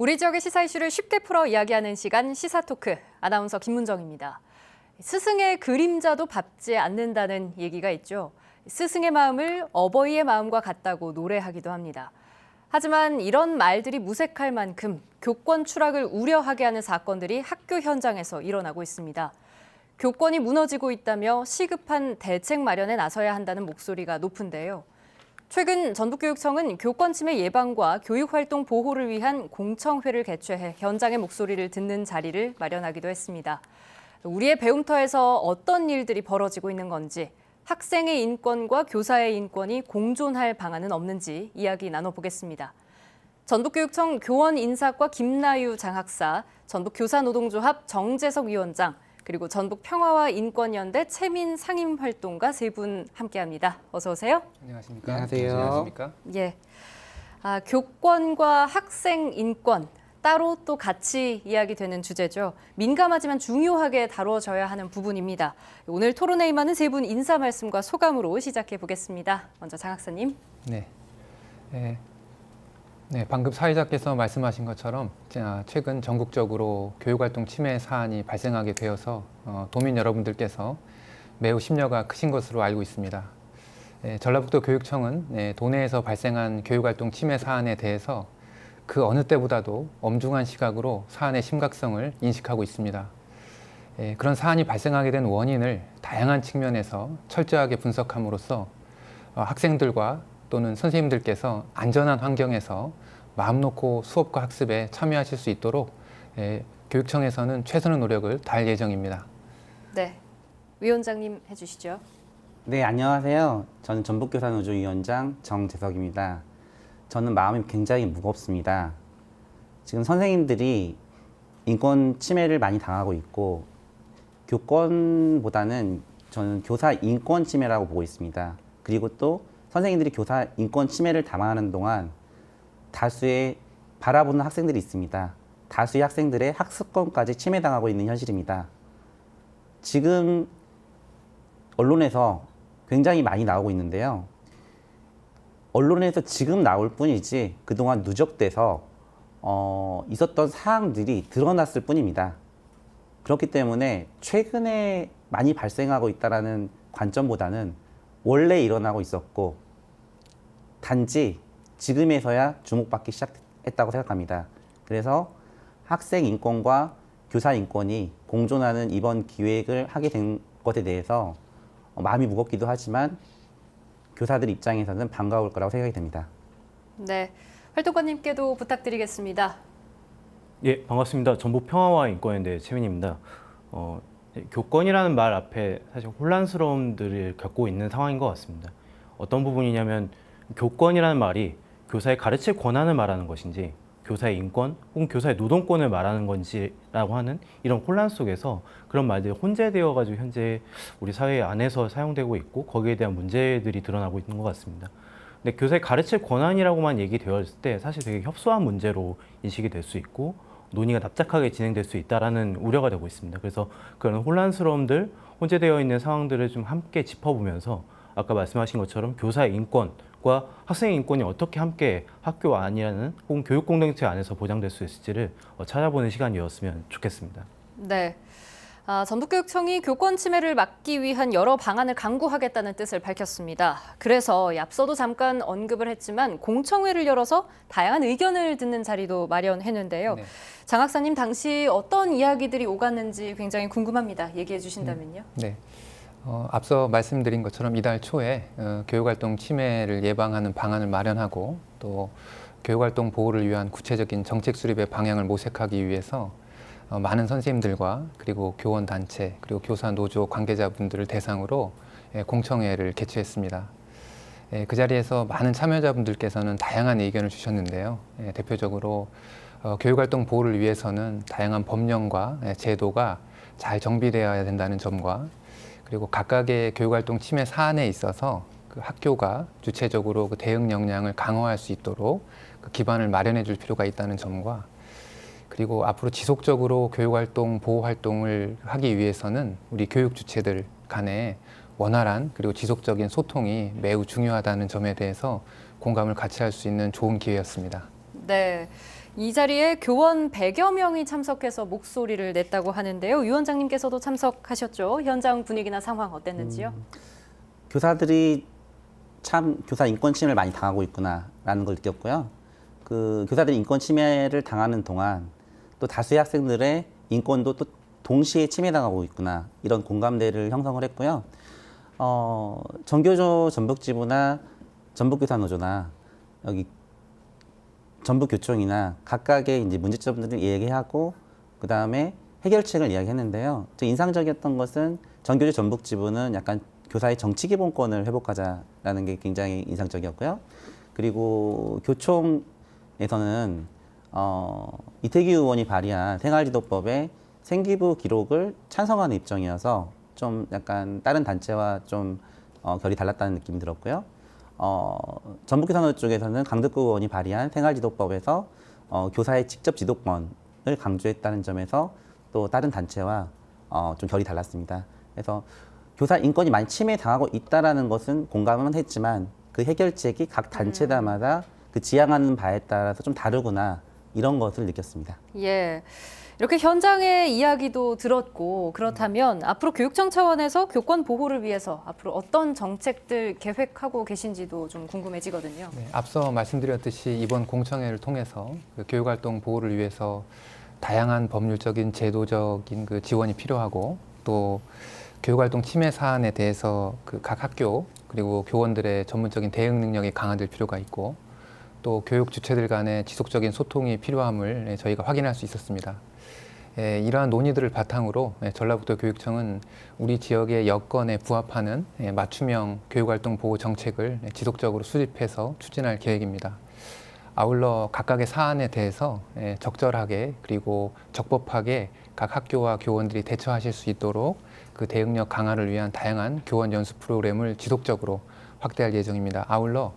우리 지역의 시사 이슈를 쉽게 풀어 이야기하는 시간 시사토크, 아나운서 김문정입니다. 스승의 그림자도 밟지 않는다는 얘기가 있죠. 스승의 마음을 어버이의 마음과 같다고 노래하기도 합니다. 하지만 이런 말들이 무색할 만큼 교권 추락을 우려하게 하는 사건들이 학교 현장에서 일어나고 있습니다. 교권이 무너지고 있다며 시급한 대책 마련에 나서야 한다는 목소리가 높은데요. 최근 전북교육청은 교권 침해 예방과 교육활동 보호를 위한 공청회를 개최해 현장의 목소리를 듣는 자리를 마련하기도 했습니다. 우리의 배움터에서 어떤 일들이 벌어지고 있는 건지, 학생의 인권과 교사의 인권이 공존할 방안은 없는지 이야기 나눠보겠습니다. 전북교육청 교원인사과 김나유 장학사, 전북교사노동조합 정재석 위원장, 그리고 전북평화와 인권연대 최민 상임활동가 세 분 함께합니다. 어서 오세요. 안녕하십니까? 안녕하세요. 안녕하십니까? 예, 교권과 학생 인권 따로 또 같이 이야기되는 주제죠. 민감하지만 중요하게 다뤄져야 하는 부분입니다. 오늘 토론에 임하는 세 분 인사 말씀과 소감으로 시작해 보겠습니다. 먼저 장 학사님. 네, 방금 사회자께서 말씀하신 것처럼 최근 전국적으로 교육활동 침해 사안이 발생하게 되어서 도민 여러분들께서 매우 심려가 크신 것으로 알고 있습니다. 전라북도 교육청은 도내에서 발생한 교육활동 침해 사안에 대해서 그 어느 때보다도 엄중한 시각으로 사안의 심각성을 인식하고 있습니다. 그런 사안이 발생하게 된 원인을 다양한 측면에서 철저하게 분석함으로써 학생들과 또는 선생님들께서 안전한 환경에서 마음 놓고 수업과 학습에 참여하실 수 있도록 교육청에서는 최선의 노력을 다할 예정입니다. 네, 위원장님 해주시죠. 네, 안녕하세요. 저는 전북교사노조위원장 정재석입니다. 저는 마음이 굉장히 무겁습니다. 지금 선생님들이 인권 침해를 많이 당하고 있고 교권보다는 저는 교사 인권 침해라고 보고 있습니다. 그리고 또 선생님들이 교사 인권 침해를 담아하는 동안 다수의 바라보는 학생들이 있습니다. 다수의 학생들의 학습권까지 침해당하고 있는 현실입니다. 지금 언론에서 굉장히 많이 나오고 있는데요. 언론에서 지금 나올 뿐이지 그동안 누적돼서 있었던 사항들이 드러났을 뿐입니다. 그렇기 때문에 최근에 많이 발생하고 있다는 관점보다는 원래 일어나고 있었고 단지 지금에서야 주목받기 시작했다고 생각합니다. 그래서 학생 인권과 교사 인권이 공존하는 이번 기획을 하게 된 것에 대해서 마음이 무겁기도 하지만 교사들 입장에서는 반가울 거라고 생각이 됩니다. 네, 활동가님께도 부탁드리겠습니다. 예, 반갑습니다. 전북평화와 인권연대 최민입니다. 교권이라는 말 앞에 사실 혼란스러움들을 겪고 있는 상황인 것 같습니다. 어떤 부분이냐면 교권이라는 말이 교사의 가르칠 권한을 말하는 것인지 교사의 인권 혹은 교사의 노동권을 말하는 건지라고 하는 이런 혼란 속에서 그런 말들이 혼재되어 가지고 현재 우리 사회 안에서 사용되고 있고 거기에 대한 문제들이 드러나고 있는 것 같습니다. 근데 교사의 가르칠 권한이라고만 얘기되었을 때 사실 되게 협소한 문제로 인식이 될 수 있고 논의가 납작하게 진행될 수 있다라는 우려가 되고 있습니다. 그래서 그런 혼란스러움들, 혼재되어 있는 상황들을 좀 함께 짚어보면서 아까 말씀하신 것처럼 교사의 인권과 학생의 인권이 어떻게 함께 학교 안이라는 혹은 교육 공동체 안에서 보장될 수 있을지를 찾아보는 시간이었으면 좋겠습니다. 네. 전북교육청이 교권 침해를 막기 위한 여러 방안을 강구하겠다는 뜻을 밝혔습니다. 그래서 앞서도 잠깐 언급을 했지만 공청회를 열어서 다양한 의견을 듣는 자리도 마련했는데요. 네. 장 학사님 당시 어떤 이야기들이 오갔는지 굉장히 궁금합니다. 얘기해 주신다면요. 네. 앞서 말씀드린 것처럼 이달 초에 교육활동 침해를 예방하는 방안을 마련하고 또 교육활동 보호를 위한 구체적인 정책 수립의 방향을 모색하기 위해서 많은 선생님들과 그리고 교원단체 그리고 교사노조 관계자분들을 대상으로 공청회를 개최했습니다. 그 자리에서 많은 참여자분들께서는 다양한 의견을 주셨는데요. 대표적으로 교육활동 보호를 위해서는 다양한 법령과 제도가 잘 정비되어야 된다는 점과 그리고 각각의 교육활동 침해 사안에 있어서 그 학교가 주체적으로 그 대응 역량을 강화할 수 있도록 그 기반을 마련해 줄 필요가 있다는 점과 그리고 앞으로 지속적으로 교육활동, 보호활동을 하기 위해서는 우리 교육 주체들 간에 원활한 그리고 지속적인 소통이 매우 중요하다는 점에 대해서 공감을 같이 할 수 있는 좋은 기회였습니다. 네. 이 자리에 교원 100여 명이 참석해서 목소리를 냈다고 하는데요. 위원장님께서도 참석하셨죠. 현장 분위기나 상황 어땠는지요? 교사들이 참 교사 인권 침해를 많이 당하고 있구나라는 걸 느꼈고요. 그 교사들이 인권 침해를 당하는 동안 또 다수의 학생들의 인권도 또 동시에 침해당하고 있구나 이런 공감대를 형성을 했고요. 전교조 전북지부나 전북교사노조나 여기 전북교총이나 각각의 이제 문제점들을 얘기하고 그 다음에 해결책을 이야기했는데요. 좀 인상적이었던 것은 전교조 전북지부는 약간 교사의 정치 기본권을 회복하자라는 게 굉장히 인상적이었고요. 그리고 교총에서는 이태규 의원이 발의한 생활지도법의 생기부 기록을 찬성하는 입장이어서 좀 약간 다른 단체와 좀 결이 달랐다는 느낌이 들었고요. 전북교사노조 쪽에서는 강덕구 의원이 발의한 생활지도법에서 교사의 직접 지도권을 강조했다는 점에서 또 다른 단체와 좀 결이 달랐습니다. 그래서 교사 인권이 많이 침해당하고 있다라는 것은 공감은 했지만 그 해결책이 각 단체마다 그 지향하는 바에 따라서 좀 다르구나 이런 것을 느꼈습니다. 예. 이렇게 현장의 이야기도 들었고 그렇다면 앞으로 교육청 차원에서 교권 보호를 위해서 앞으로 어떤 정책들 계획하고 계신지도 좀 궁금해지거든요. 네, 앞서 말씀드렸듯이 이번 공청회를 통해서 그 교육활동 보호를 위해서 다양한 법률적인 제도적인 그 지원이 필요하고 또 교육활동 침해 사안에 대해서 그 각 학교 그리고 교원들의 전문적인 대응 능력이 강화될 필요가 있고 또 교육 주체들 간의 지속적인 소통이 필요함을 저희가 확인할 수 있었습니다. 이러한 논의들을 바탕으로 전라북도 교육청은 우리 지역의 여건에 부합하는 맞춤형 교육활동 보호 정책을 지속적으로 수립해서 추진할 계획입니다. 아울러 각각의 사안에 대해서 적절하게 그리고 적법하게 각 학교와 교원들이 대처하실 수 있도록 그 대응력 강화를 위한 다양한 교원 연수 프로그램을 지속적으로 확대할 예정입니다. 아울러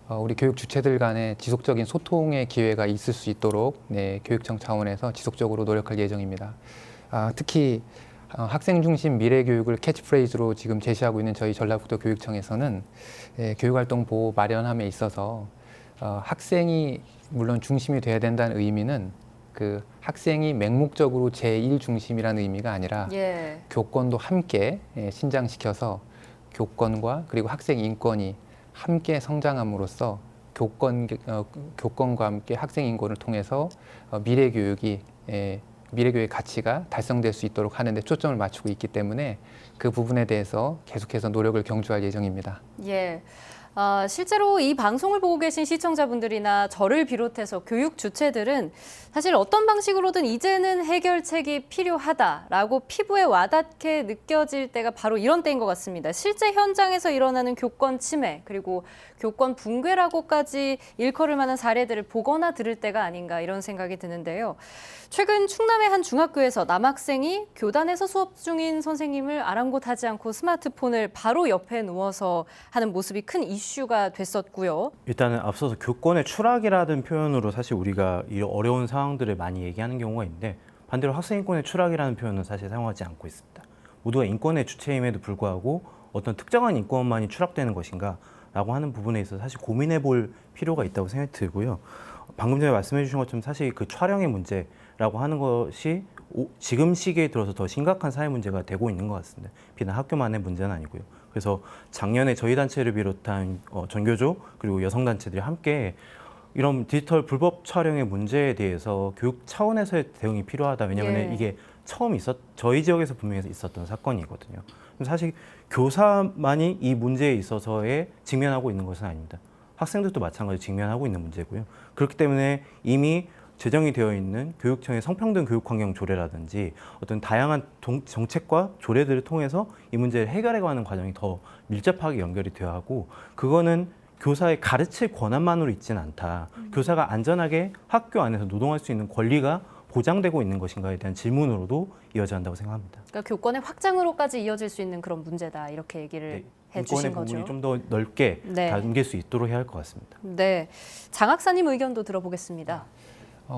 우리 교육 주체들 간의 지속적인 소통의 기회가 있을 수 있도록 교육청 차원에서 지속적으로 노력할 예정입니다. 특히 학생 중심 미래 교육을 캐치프레이즈로 지금 제시하고 있는 저희 전라북도 교육청에서는 교육활동 보호 마련함에 있어서 학생이 물론 중심이 돼야 된다는 의미는 그 학생이 맹목적으로 제1 중심이라는 의미가 아니라 교권도 함께 신장시켜서 교권과 그리고 학생 인권이 함께 성장함으로써 교권과 함께 학생 인권을 통해서 미래 교육의 가치가 달성될 수 있도록 하는 데 초점을 맞추고 있기 때문에 그 부분에 대해서 계속해서 노력을 경주할 예정입니다. 예. 실제로 이 방송을 보고 계신 시청자분들이나 저를 비롯해서 교육 주체들은 사실 어떤 방식으로든 이제는 해결책이 필요하다라고 피부에 와닿게 느껴질 때가 바로 이런 때인 것 같습니다. 실제 현장에서 일어나는 교권 침해 그리고 교권 붕괴라고까지 일컬을 만한 사례들을 보거나 들을 때가 아닌가 이런 생각이 드는데요. 최근 충남의 한 중학교에서 남학생이 교단에서 수업 중인 선생님을 아랑곳하지 않고 스마트폰을 바로 옆에 누워서 하는 모습이 큰 이슈가 됐었고요. 일단은 앞서서 교권의 추락이라는 표현으로 사실 우리가 이 어려운 상황들을 많이 얘기하는 경우가 있는데 반대로 학생 인권의 추락이라는 표현은 사실 사용하지 않고 있습니다. 모두가 인권의 주체임에도 불구하고 어떤 특정한 인권만이 추락되는 것인가 라고 하는 부분에 있어서 사실 고민해 볼 필요가 있다고 생각이 들고요. 방금 전에 말씀해 주신 것처럼 사실 그 촬영의 문제라고 하는 것이 지금 시기에 들어서 더 심각한 사회 문제가 되고 있는 것 같습니다. 비단 학교만의 문제는 아니고요. 그래서 작년에 저희 단체를 비롯한 전교조 그리고 여성단체들이 함께 이런 디지털 불법 촬영의 문제에 대해서 교육 차원에서의 대응이 필요하다. 왜냐하면 이게 처음 저희 지역에서 분명히 있었던 사건이거든요. 사실 교사만이 이 문제에 있어서에 직면하고 있는 것은 아닙니다. 학생들도 마찬가지로 직면하고 있는 문제고요. 그렇기 때문에 이미 제정이 되어 있는 교육청의 성평등 교육환경 조례라든지 어떤 다양한 정책과 조례들을 통해서 이 문제를 해결해가는 과정이 더 밀접하게 연결이 되어야 하고 그거는 교사의 가르칠 권한만으로 있지는 않다. 교사가 안전하게 학교 안에서 노동할 수 있는 권리가 보장되고 있는 것인가에 대한 질문으로도 이어져야 한다고 생각합니다. 그러니까 교권의 확장으로까지 이어질 수 있는 그런 문제다 이렇게 얘기를 해주신 인권의 거죠. 부분이 좀 더 넓게 담길 수 있도록 해야 할 것 같습니다. 네, 장 학사님 의견도 들어보겠습니다.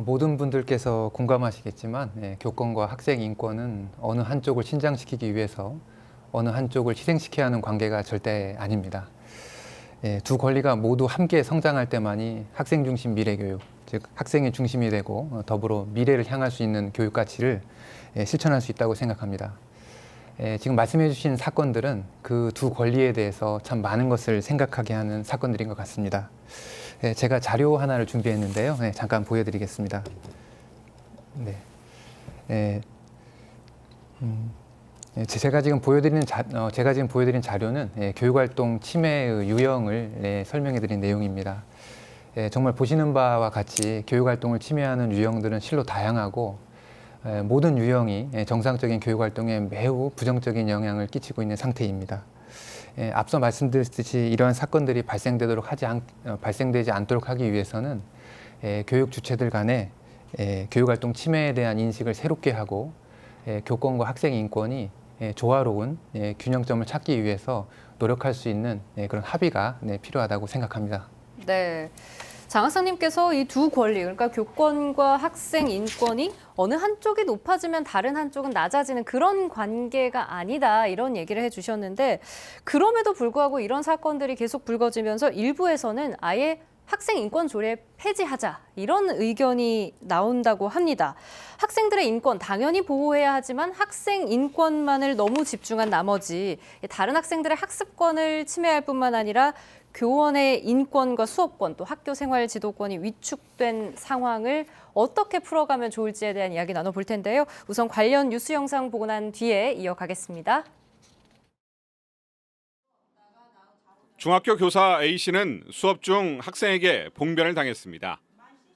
모든 분들께서 공감하시겠지만 교권과 학생 인권은 어느 한쪽을 신장시키기 위해서 어느 한쪽을 희생시켜야 하는 관계가 절대 아닙니다. 두 권리가 모두 함께 성장할 때만이 학생 중심 미래 교육, 즉 학생이 중심이 되고 더불어 미래를 향할 수 있는 교육 가치를 실천할 수 있다고 생각합니다. 지금 말씀해 주신 사건들은 그 두 권리에 대해서 참 많은 것을 생각하게 하는 사건들인 것 같습니다. 제가 자료 하나를 준비했는데요. 잠깐 보여드리겠습니다. 제가 지금 보여드린 자료는 교육활동 침해의 유형을 설명해드린 내용입니다. 정말 보시는 바와 같이 교육활동을 침해하는 유형들은 실로 다양하고 모든 유형이 정상적인 교육활동에 매우 부정적인 영향을 끼치고 있는 상태입니다. 앞서 말씀드렸듯이 이러한 사건들이 발생되지 않도록 하기 위해서는 교육 주체들 간에 교육활동 침해에 대한 인식을 새롭게 하고 교권과 학생 인권이 조화로운 균형점을 찾기 위해서 노력할 수 있는 그런 합의가 필요하다고 생각합니다. 네. 장 학사님께서 이 두 권리, 그러니까 교권과 학생 인권이 어느 한쪽이 높아지면 다른 한쪽은 낮아지는 그런 관계가 아니다, 이런 얘기를 해주셨는데, 그럼에도 불구하고 이런 사건들이 계속 불거지면서 일부에서는 아예 학생 인권 조례 폐지하자, 이런 의견이 나온다고 합니다. 학생들의 인권 당연히 보호해야 하지만 학생 인권만을 너무 집중한 나머지 다른 학생들의 학습권을 침해할 뿐만 아니라 교원의 인권과 수업권, 또 학교 생활 지도권이 위축된 상황을 어떻게 풀어가면 좋을지에 대한 이야기 나눠볼 텐데요. 우선 관련 뉴스 영상 보고 난 뒤에 이어가겠습니다. 중학교 교사 A씨는 수업 중 학생에게 봉변을 당했습니다.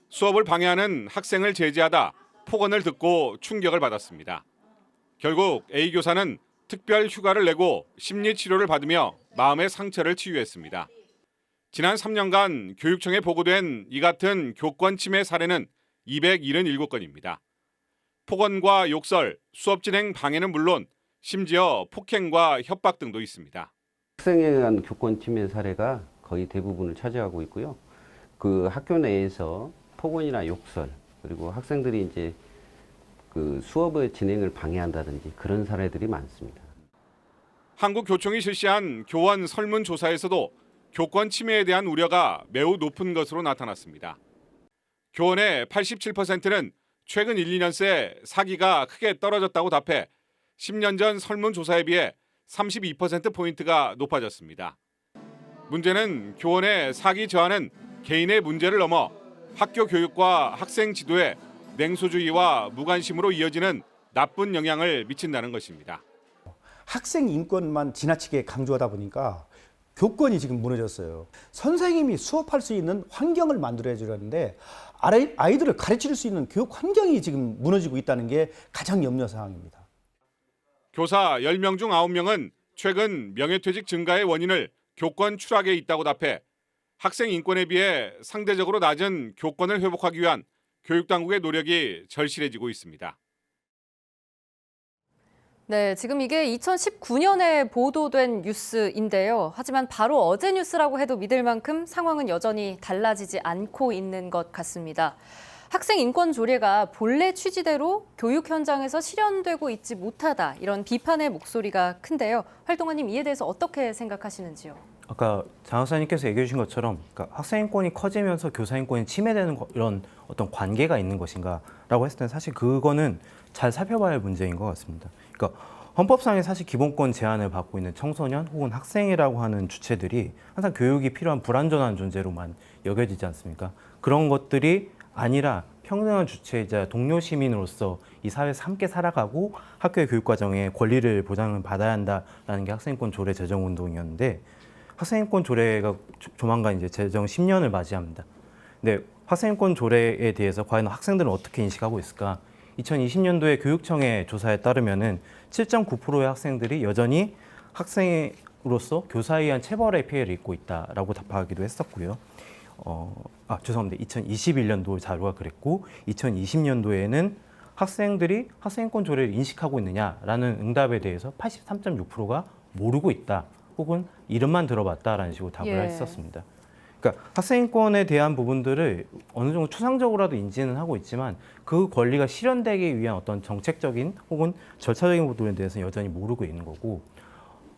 수업을 방해하는 학생을 제지하다 폭언을 듣고 충격을 받았습니다. 결국 A 교사는 특별 휴가를 내고 심리치료를 받으며 마음의 상처를 치유했습니다. 지난 3년간 교육청에 보고된 이 같은 교권 침해 사례는 277건입니다. 폭언과 욕설, 수업 진행 방해는 물론 심지어 폭행과 협박 등도 있습니다. 학생에 의한 교권 침해 사례가 거의 대부분을 차지하고 있고요. 그 학교 내에서 폭언이나 욕설, 그리고 학생들이 이제 그 수업의 진행을 방해한다든지 그런 사례들이 많습니다. 한국교총이 실시한 교원 설문조사에서도 교권 침해에 대한 우려가 매우 높은 것으로 나타났습니다. 교원의 87%는 최근 1, 2년 새 사기가 크게 떨어졌다고 답해 10년 전 설문조사에 비해 32%포인트가 높아졌습니다. 문제는 교원의 사기 저하는 개인의 문제를 넘어 학교 교육과 학생 지도에 냉소주의와 무관심으로 이어지는 나쁜 영향을 미친다는 것입니다. 학생 인권만 지나치게 강조하다 보니까 교권이 지금 무너졌어요. 선생님이 수업할 수 있는 환경을 만들어야 주는데 아이들을 가르칠 수 있는 교육 환경이 지금 무너지고 있다는 게 가장 염려사항입니다. 교사 10명 중 9명은 최근 명예퇴직 증가의 원인을 교권 추락에 있다고 답해 학생 인권에 비해 상대적으로 낮은 교권을 회복하기 위한 교육당국의 노력이 절실해지고 있습니다. 네, 지금 이게 2019년에 보도된 뉴스인데요. 하지만 바로 어제 뉴스라고 해도 믿을 만큼 상황은 여전히 달라지지 않고 있는 것 같습니다. 학생 인권 조례가 본래 취지대로 교육 현장에서 실현되고 있지 못하다, 이런 비판의 목소리가 큰데요. 활동가님, 이에 대해서 어떻게 생각하시는지요? 아까 장 학사님께서 얘기해 주신 것처럼 그러니까 학생 인권이 커지면서 교사 인권이 침해되는 이런 어떤 관계가 있는 것인가라고 했을 때는 사실 그거는 잘 살펴봐야 할 문제인 것 같습니다. 그러니까 헌법상의 사실 기본권 제한을 받고 있는 청소년 혹은 학생이라고 하는 주체들이 항상 교육이 필요한 불완전한 존재로만 여겨지지 않습니까? 그런 것들이 아니라 평등한 주체이자 동료 시민으로서 이 사회에서 함께 살아가고 학교의 교육 과정에 권리를 보장을 받아야 한다라는 게 학생인권 조례 제정 운동이었는데, 학생인권 조례가 조만간 이제 제정 10년을 맞이합니다. 근데 학생인권 조례에 대해서 과연 학생들은 어떻게 인식하고 있을까? 2020년도에 교육청의 조사에 따르면은 7.9%의 학생들이 여전히 학생으로서 교사에 의한 체벌의 피해를 입고 있다라고 답하기도 했었고요. 죄송합니다. 2021년도 자료가 그랬고 2020년도에는 학생들이 학생인권 조례를 인식하고 있느냐라는 응답에 대해서 83.6%가 모르고 있다, 혹은 이름만 들어봤다라는 식으로 답을 했었습니다. 그러니까 학생인권에 대한 부분들을 어느 정도 추상적으로라도 인지는 하고 있지만 그 권리가 실현되기 위한 어떤 정책적인 혹은 절차적인 부분에 대해서는 여전히 모르고 있는 거고,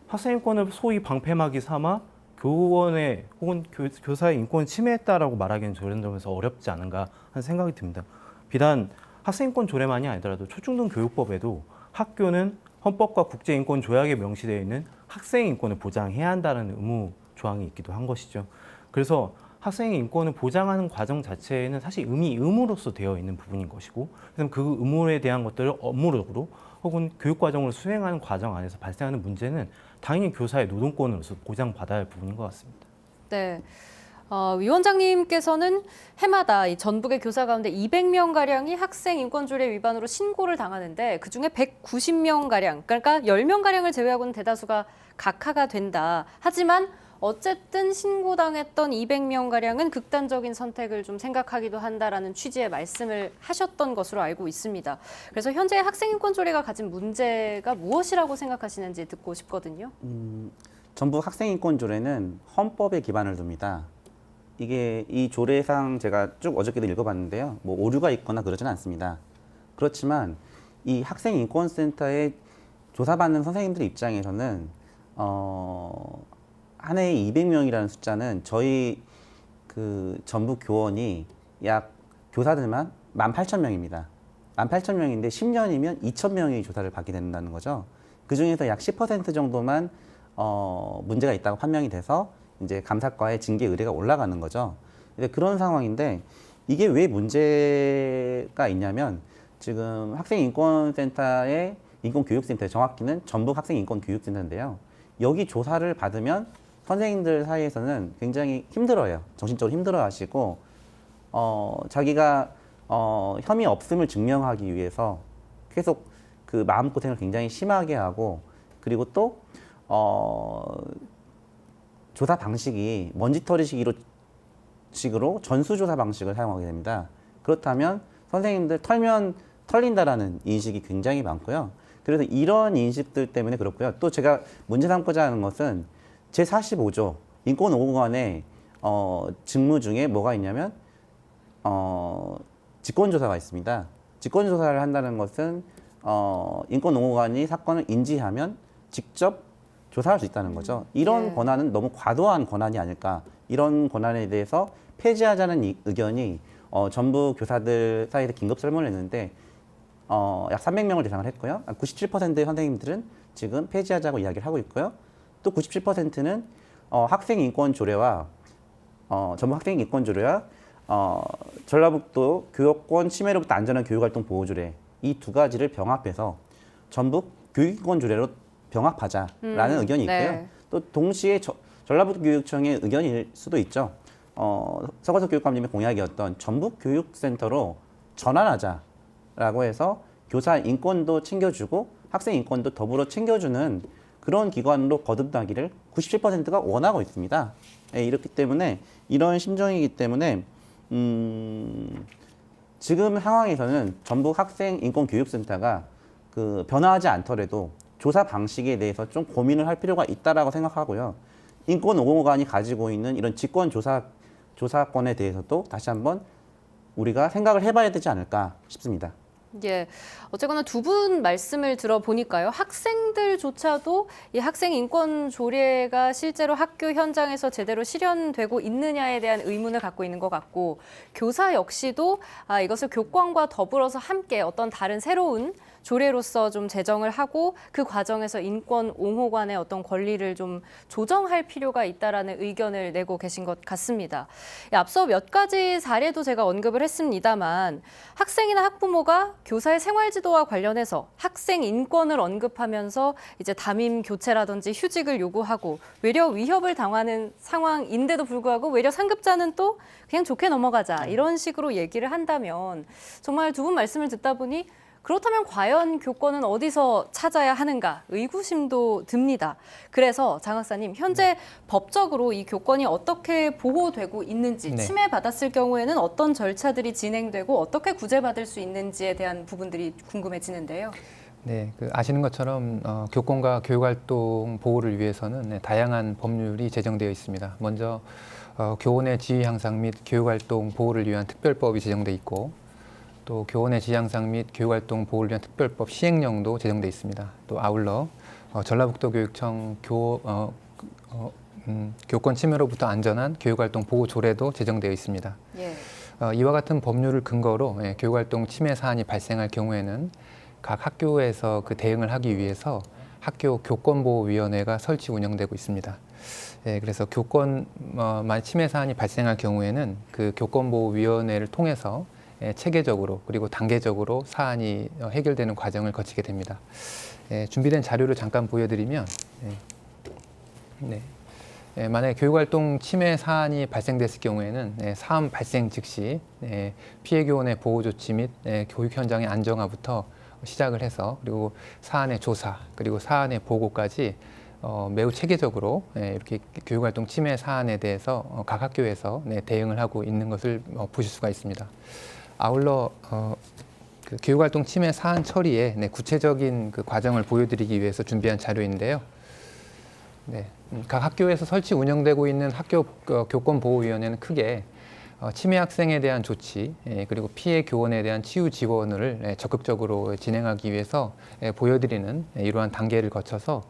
학생인권을 소위 방패막이 삼아 교원의 혹은 교사의 인권 침해했다라고 말하기는 저런 점에서 어렵지 않은가 하는 생각이 듭니다. 비단 학생인권 조례만이 아니더라도 초중등 교육법에도 학교는 헌법과 국제인권 조약에 명시되어 있는 학생 인권을 보장해야 한다는 의무 조항이 있기도 한 것이죠. 그래서 학생의 인권을 보장하는 과정 자체에는 사실 의무로서 되어 있는 부분인 것이고, 그래서 그 의무에 대한 것들을 업무적으로 혹은 교육 과정을 수행하는 과정 안에서 발생하는 문제는 당연히 교사의 노동권으로서 보장받아야 할 부분인 것 같습니다. 네. 위원장님께서는 해마다 이 전북의 교사 가운데 200명 가량이 학생 인권 조례 위반으로 신고를 당하는데 그중에 190명 가량, 그러니까 10명 가량을 제외하고는 대다수가 각하가 된다. 하지만 어쨌든 신고당했던 200명 가량은 극단적인 선택을 좀 생각하기도 한다라는 취지의 말씀을 하셨던 것으로 알고 있습니다. 그래서 현재 학생 인권 조례가 가진 문제가 무엇이라고 생각하시는지 듣고 싶거든요. 전북 학생인권조례는 헌법에 기반을 둡니다. 이게 이 조례상 제가 쭉 어저께도 읽어봤는데요. 뭐 오류가 있거나 그러진 않습니다. 그렇지만 이 학생인권센터에 조사받는 선생님들 입장에서는 한 해에 200명이라는 숫자는 저희 그 전북 교원이 약 교사들만 18,000명입니다. 18,000명인데 10년이면 2,000명이 조사를 받게 된다는 거죠. 그 중에서 약 10% 정도만 문제가 있다고 판명이 돼서 이제 감사과에 징계 의뢰가 올라가는 거죠. 근데 그런 상황인데 이게 왜 문제가 있냐면 지금 학생인권센터의 인권교육센터, 정확히는 전북 학생인권교육센터인데요. 여기 조사를 받으면 선생님들 사이에서는 굉장히 힘들어요. 정신적으로 힘들어하시고 자기가 혐의 없음을 증명하기 위해서 계속 그 마음고생을 굉장히 심하게 하고, 그리고 또 조사 방식이 먼지털이식으로 전수조사 방식을 사용하게 됩니다. 그렇다면 선생님들 털면 털린다라는 인식이 굉장히 많고요. 그래서 이런 인식들 때문에 그렇고요. 또 제가 문제 삼고자 하는 것은 제45조 인권오고관의 직무 중에 뭐가 있냐면 직권조사가 있습니다. 직권조사를 한다는 것은 인권오고관이 사건을 인지하면 직접 조사할 수 있다는 거죠. 이런 네. 권한은 너무 과도한 권한이 아닐까. 이런 권한에 대해서 폐지하자는 의견이 전북 교사들 사이에서 긴급 설문을 했는데 약 300명을 대상을 했고요. 97%의 선생님들은 지금 폐지하자고 이야기를 하고 있고요. 또 97%는 학생인권조례와 전북 학생인권조례와 전라북도 교육권 침해로부터 안전한 교육활동 보호조례, 이 두 가지를 병합해서 전북 교육인권조례로 병합하자라는 의견이 있고요. 네. 또 동시에 전라북도교육청의 의견일 수도 있죠. 서거석 교육감님의 공약이었던 전북교육센터로 전환하자라고 해서 교사 인권도 챙겨주고 학생 인권도 더불어 챙겨주는 그런 기관으로 거듭나기를 97%가 원하고 있습니다. 예, 이렇기 때문에 이런 심정이기 때문에 지금 상황에서는 전북 학생인권교육센터가 그 변화하지 않더라도 조사 방식에 대해서 좀 고민을 할 필요가 있다라고 생각하고요. 인권오고관이 가지고 있는 이런 조사권에 대해서도 다시 한번 우리가 생각을 해봐야 되지 않을까 싶습니다. 예, 어쨌거나 두 분 말씀을 들어보니까요. 학생들조차도 이 학생 인권 조례가 실제로 학교 현장에서 제대로 실현되고 있느냐에 대한 의문을 갖고 있는 것 같고, 교사 역시도 이것을 교권과 더불어서 함께 어떤 다른 새로운 조례로서 좀 제정을 하고 그 과정에서 인권 옹호관의 어떤 권리를 좀 조정할 필요가 있다라는 의견을 내고 계신 것 같습니다. 앞서 몇 가지 사례도 제가 언급을 했습니다만 학생이나 학부모가 교사의 생활지도와 관련해서 학생 인권을 언급하면서 이제 담임 교체라든지 휴직을 요구하고 외려 위협을 당하는 상황인데도 불구하고 외려 상급자는 또 그냥 좋게 넘어가자 이런 식으로 얘기를 한다면 정말 두 분 말씀을 듣다 보니 그렇다면 과연 교권은 어디서 찾아야 하는가 의구심도 듭니다. 그래서 장 박사님, 현재 법적으로 이 교권이 어떻게 보호되고 있는지, 네. 침해받았을 경우에는 어떤 절차들이 진행되고 어떻게 구제받을 수 있는지에 대한 부분들이 궁금해지는데요. 네, 아시는 것처럼 교권과 교육활동 보호를 위해서는 다양한 법률이 제정되어 있습니다. 먼저 교원의 지위 향상 및 교육활동 보호를 위한 특별법이 제정돼 있고, 또 교원의 지위 향상 및 교육활동 보호를 위한 특별법 시행령도 제정돼 있습니다. 또 아울러 전라북도교육청 교권 침해로부터 안전한 교육활동 보호 조례도 제정되어 있습니다. 예. 이와 같은 법률을 근거로 교육활동 침해 사안이 발생할 경우에는 각 학교에서 그 대응을 하기 위해서 학교 교권보호위원회가 설치 운영되고 있습니다. 그래서 교권 침해 사안이 발생할 경우에는 그 교권보호위원회를 통해서 체계적으로 그리고 단계적으로 사안이 해결되는 과정을 거치게 됩니다. 준비된 자료를 잠깐 보여드리면, 만약에 교육활동 침해 사안이 발생됐을 경우에는 사안 발생 즉시 피해 교원의 보호 조치 및 교육 현장의 안정화부터 시작을 해서 그리고 사안의 조사 그리고 사안의 보고까지 매우 체계적으로 이렇게 교육활동 침해 사안에 대해서 각 학교에서 대응을 하고 있는 것을 보실 수가 있습니다. 아울러 그 교육활동 침해 사안 처리의 구체적인 그 과정을 보여드리기 위해서 준비한 자료인데요. 각 학교에서 설치 운영되고 있는 학교 교권보호위원회는 크게 침해 학생에 대한 조치 그리고 피해 교원에 대한 치유 지원을 적극적으로 진행하기 위해서 보여드리는 이러한 단계를 거쳐서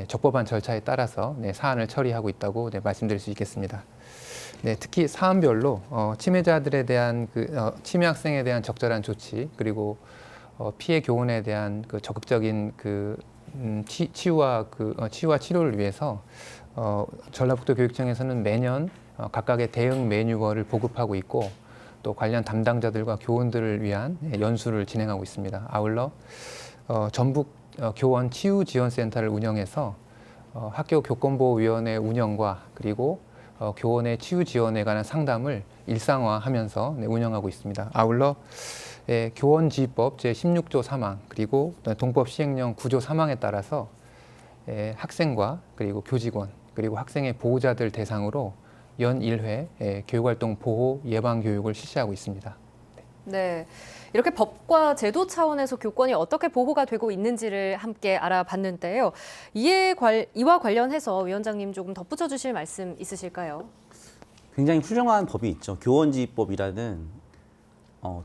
적법한 절차에 따라서 사안을 처리하고 있다고 말씀드릴 수 있겠습니다. 특히 사안별로 침해자들에 대한 침해 학생에 대한 적절한 조치 그리고 피해 교원에 대한 그 적극적인 치유와 치료를 위해서 전라북도 교육청에서는 매년 각각의 대응 매뉴얼을 보급하고 있고 또 관련 담당자들과 교원들을 위한 연수를 진행하고 있습니다. 아울러 전북 교원 치유지원센터를 운영해서 학교 교권보호위원회 운영과 그리고 교원의 치유 지원에 관한 상담을 일상화하면서 운영하고 있습니다. 아울러 교원지휘법 제16조 3항 그리고 동법 시행령 9조 3항에 따라서 학생과 그리고 교직원 그리고 학생의 보호자들 대상으로 연 1회 교육활동 보호 예방 교육을 실시하고 있습니다. 네. 이렇게 법과 제도 차원에서 교권이 어떻게 보호가 되고 있는지를 함께 알아봤는데요. 이와 관련해서 위원장님 조금 덧붙여 주실 말씀 있으실까요? 굉장히 훌륭한 법이 있죠. 교원지휘법이라는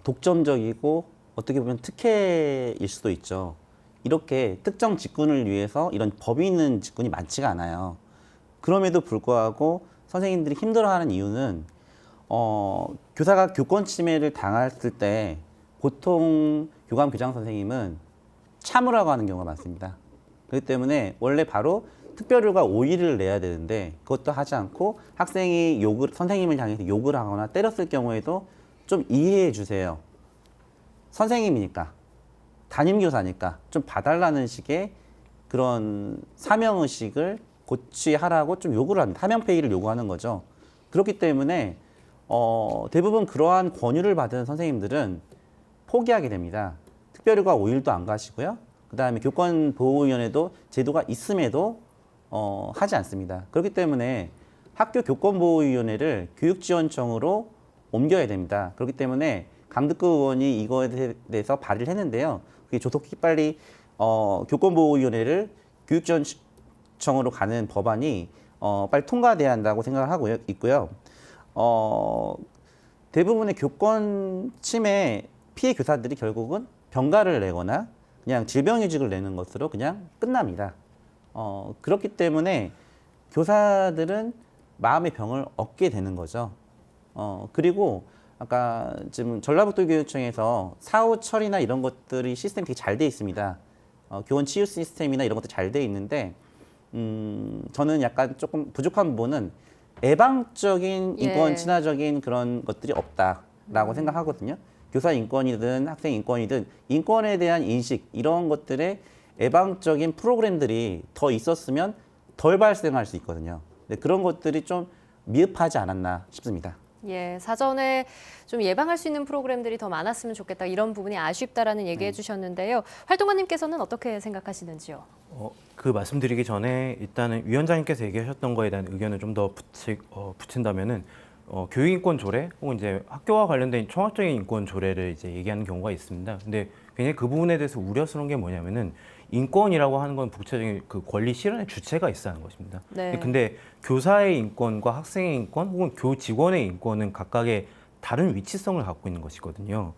독점적이고 어떻게 보면 특혜일 수도 있죠. 이렇게 특정 직군을 위해서 이런 법이 있는 직군이 많지가 않아요. 그럼에도 불구하고 선생님들이 힘들어하는 이유는 교사가 교권 침해를 당했을 때 보통 교감 교장 선생님은 참으라고 하는 경우가 많습니다. 그렇기 때문에 원래 바로 특별휴가 5일을 내야 되는데 그것도 하지 않고 학생이 선생님을 향해서 욕을 하거나 때렸을 경우에도 좀 이해해 주세요. 선생님이니까, 담임교사니까 좀 봐달라는 식의 그런 사명의식을 고취하라고 좀 요구를 합니다. 사명페이를 요구하는 거죠. 그렇기 때문에 대부분 그러한 권유를 받은 선생님들은 포기하게 됩니다. 특별휴가 5일도 안 가시고요. 그 다음에 교권보호위원회도 제도가 있음에도 하지 않습니다. 그렇기 때문에 학교 교권보호위원회를 교육지원청으로 옮겨야 됩니다. 그렇기 때문에 강득구 의원이 이거에 대해서 발의를 했는데요. 그게 조속히 빨리 교권보호위원회를 교육지원청으로 가는 법안이 빨리 통과돼야 한다고 생각을 하고 있고요. 대부분의 교권 침해 피해 교사들이 결국은 병가를 내거나 그냥 질병휴직을 내는 것으로 그냥 끝납니다. 그렇기 때문에 교사들은 마음의 병을 얻게 되는 거죠. 그리고 아까 지금 전라북도 교육청에서 사후 처리나 이런 것들이 시스템이 되게 잘 돼 있습니다. 교원 치유 시스템이나 이런 것도 잘 돼 있는데 저는 약간 조금 부족한 부분은 예방적인 인권 친화적인 그런 것들이 없다라고 생각하거든요. 교사 인권이든 학생 인권이든 인권에 대한 인식 이런 것들의 예방적인 프로그램들이 더 있었으면 덜 발생할 수 있거든요. 근데 그런 것들이 좀 미흡하지 않았나 싶습니다. 예, 사전에 좀 예방할 수 있는 프로그램들이 더 많았으면 좋겠다. 이런 부분이 아쉽다라는 얘기해 주셨는데요. 활동가님께서는 어떻게 생각하시는지요? 그 말씀드리기 전에 일단은 위원장님께서 얘기하셨던 거에 대한 의견을 좀 더 붙인다면은 교육인권 조례 혹은 이제 학교와 관련된 총학적인 인권 조례를 이제 얘기하는 경우가 있습니다. 근데 굉장히 그 부분에 대해서 우려스러운 게 뭐냐면은 인권이라고 하는 건 구체적인 그 권리 실현의 주체가 있어야 하는 것입니다. 네. 근데 교사의 인권과 학생의 인권 혹은 교직원의 인권은 각각의 다른 위치성을 갖고 있는 것이거든요.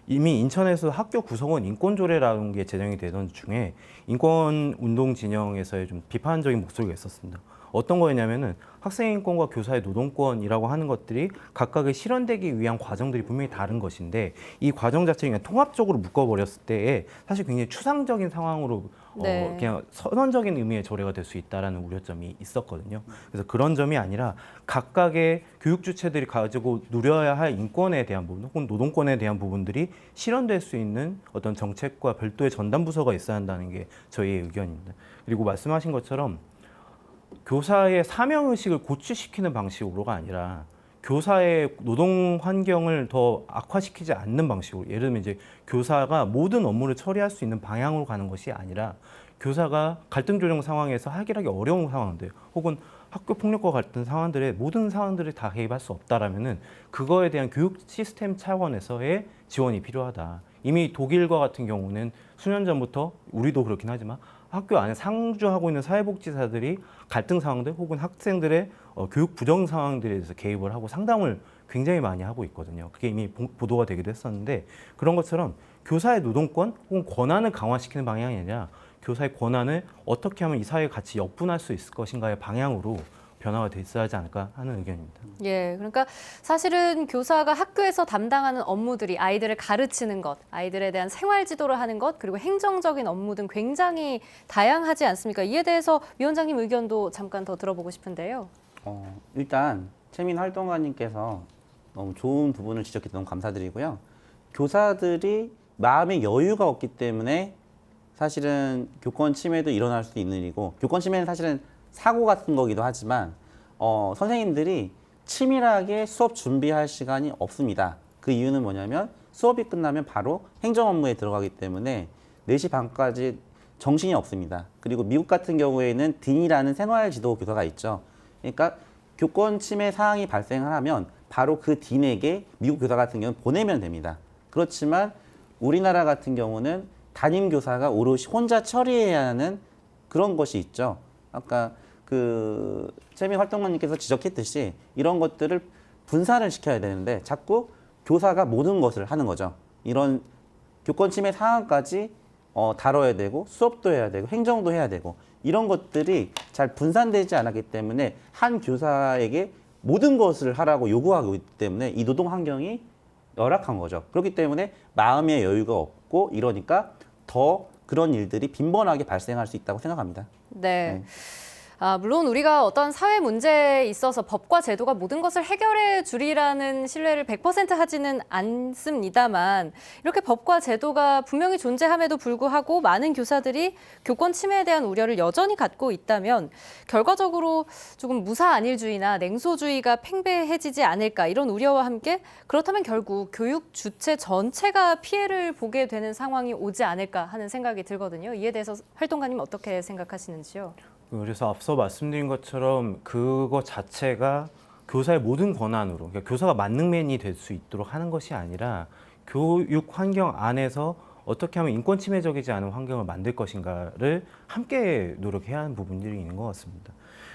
이미 인천에서 학교 구성원 인권조례라는 게 제정이 되던 중에 인권운동 진영에서의 좀 비판적인 목소리가 있었습니다. 어떤 거였냐면은 학생 인권과 교사의 노동권이라고 하는 것들이 각각의 실현되기 위한 과정들이 분명히 다른 것인데 이 과정 자체를 그냥 통합적으로 묶어버렸을 때에 사실 굉장히 추상적인 상황으로 네. 그냥 선언적인 의미의 조례가 될 수 있다라는 우려점이 있었거든요. 그래서 그런 점이 아니라 각각의 교육 주체들이 가지고 누려야 할 인권에 대한 부분 혹은 노동권에 대한 부분들이 실현될 수 있는 어떤 정책과 별도의 전담 부서가 있어야 한다는 게 저희의 의견입니다. 그리고 말씀하신 것처럼 교사의 사명 의식을 고취시키는 방식으로가 아니라 교사의 노동 환경을 더 악화시키지 않는 방식으로, 예를 들면 이제 교사가 모든 업무를 처리할 수 있는 방향으로 가는 것이 아니라 교사가 갈등 조정 상황에서 해결하기 어려운 상황들 혹은 학교 폭력과 같은 상황들의 모든 상황들을 다 개입할 수 없다라면은 그거에 대한 교육 시스템 차원에서의 지원이 필요하다. 이미 독일과 같은 경우는 수년 전부터 우리도 그렇긴 하지만 학교 안에 상주하고 있는 사회복지사들이 갈등 상황들 혹은 학생들의 교육 부정 상황들에 대해서 개입을 하고 상담을 굉장히 많이 하고 있거든요. 그게 이미 보도가 되기도 했었는데 그런 것처럼 교사의 노동권 혹은 권한을 강화시키는 방향이 아니라 교사의 권한을 어떻게 하면 이 사회에 같이 역분할 수 있을 것인가의 방향으로 변화가 돼 있어야 하지 않을까 하는 의견입니다. 예, 그러니까 사실은 교사가 학교에서 담당하는 업무들이 아이들을 가르치는 것, 아이들에 대한 생활 지도를 하는 것, 그리고 행정적인 업무 등 굉장히 다양하지 않습니까? 이에 대해서 위원장님 의견도 잠깐 더 들어보고 싶은데요. 일단 최민 활동가님께서 너무 좋은 부분을 지적해 너무 감사드리고요. 교사들이 마음의 여유가 없기 때문에 사실은 교권 침해도 일어날 수 있는 일이고, 교권 침해는 사실은 사고 같은 거기도 하지만 선생님들이 치밀하게 수업 준비할 시간이 없습니다. 그 이유는 뭐냐면 수업이 끝나면 바로 행정 업무에 들어가기 때문에 4시 반까지 정신이 없습니다. 그리고 미국 같은 경우에는 딘이라는 생활지도 교사가 있죠. 그러니까 교권 침해 사항이 발생을 하면 바로 그 딘에게 미국 교사 같은 경우는 보내면 됩니다. 그렇지만 우리나라 같은 경우는 담임 교사가 오롯이 혼자 처리해야 하는 그런 것이 있죠. 아까 그 최민 활동가님께서 지적했듯이 이런 것들을 분산을 시켜야 되는데 자꾸 교사가 모든 것을 하는 거죠. 이런 교권 침해 상황까지 다뤄야 되고 수업도 해야 되고 행정도 해야 되고 이런 것들이 잘 분산되지 않았기 때문에 한 교사에게 모든 것을 하라고 요구하고 있기 때문에 이 노동 환경이 열악한 거죠. 그렇기 때문에 마음의 여유가 없고 이러니까 더 그런 일들이 빈번하게 발생할 수 있다고 생각합니다. 네. 물론 우리가 어떤 사회 문제에 있어서 법과 제도가 모든 것을 해결해 주리라는 신뢰를 100% 하지는 않습니다만 이렇게 법과 제도가 분명히 존재함에도 불구하고 많은 교사들이 교권 침해에 대한 우려를 여전히 갖고 있다면 결과적으로 조금 무사안일주의나 냉소주의가 팽배해지지 않을까 이런 우려와 함께 그렇다면 결국 교육 주체 전체가 피해를 보게 되는 상황이 오지 않을까 하는 생각이 들거든요. 이에 대해서 활동가님 어떻게 생각하시는지요? 그래서 앞서 말씀드린 것처럼 그거 자체가 교사의 모든 권한으로, 그러니까 교사가 만능맨이 될 수 있도록 하는 것이 아니라 교육 환경 안에서 어떻게 하면 인권 침해적이지 않은 환경을 만들 것인가를 함께 노력해야 하는 부분들이 있는 것 같습니다.